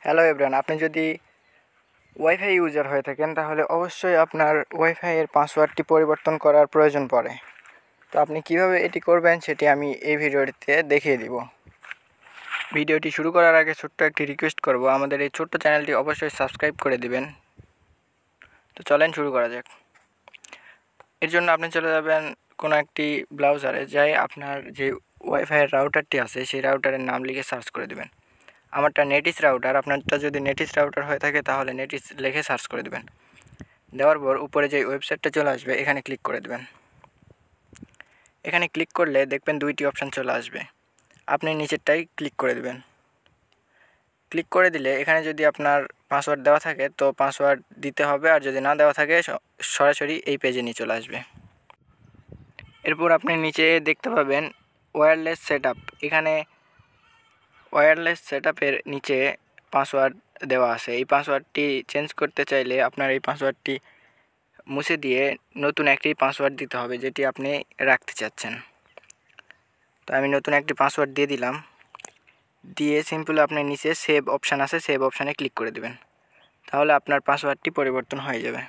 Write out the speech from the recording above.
Hello everyone, আপনি যদি wifi user হয়ে থাকেন তাহলে অবশ্যই আপনার ওয়াইফাইয়ের পাসওয়ার্ডটি পরিবর্তন করার প্রয়োজন পড়ে। তো আপনি কিভাবে এটি করবেন সেটি আমি এই ভিডিওটিতে দেখিয়ে দিব। ভিডিওটি শুরু করার আগে ছোট্ট একটি রিকোয়েস্ট করব, আমাদের এই ছোট্ট চ্যানেলটি অবশ্যই সাবস্ক্রাইব করে দিবেন। তো চলেন শুরু করা যাক। এর জন্য আপনি চলে যাবেন কোনো একটি ব্রাউজারে, যাই আপনার যে ওয়াইফাইয়ের রাউটারটি আছে সেই রাউটারের নাম লিখে সার্চ করে দেবেন। আমারটা নেটিস রাউটার, আপনারটা যদি নেটিস রাউটার হয়ে থাকে তাহলে নেটিস লিখে সার্চ করে দেবেন। দেওয়ার পর উপরে যে ওয়েবসাইটটা চলে আসবে এখানে ক্লিক করে দেবেন। এখানে ক্লিক করলে দেখবেন দুইটি অপশান চলে আসবে, আপনি নিচেরটাই ক্লিক করে দেবেন। ক্লিক করে দিলে এখানে যদি আপনার পাসওয়ার্ড দেওয়া থাকে তো পাসওয়ার্ড দিতে হবে, আর যদি না দেওয়া থাকে সরাসরি এই পেজে নিয়ে চলে আসবে। এরপর আপনি নিচে দেখতে পাবেন ওয়্যারলেস সেটআপ। এখানে ওয়্যারলেস সেটআপের নিচে পাসওয়ার্ড দেওয়া আছে। এই পাসওয়ার্ডটি চেঞ্জ করতে চাইলে আপনার এই পাসওয়ার্ডটি মুছে দিয়ে নতুন একটি পাসওয়ার্ড দিতে হবে যেটি আপনি রাখতে চাচ্ছেন। তো আমি নতুন একটি পাসওয়ার্ড দিয়ে দিলাম। দিয়ে সিম্পল আপনার নিচে সেভ অপশান আছে, সেভ অপশানে ক্লিক করে দেবেন। তাহলে আপনার পাসওয়ার্ডটি পরিবর্তন হয়ে যাবে।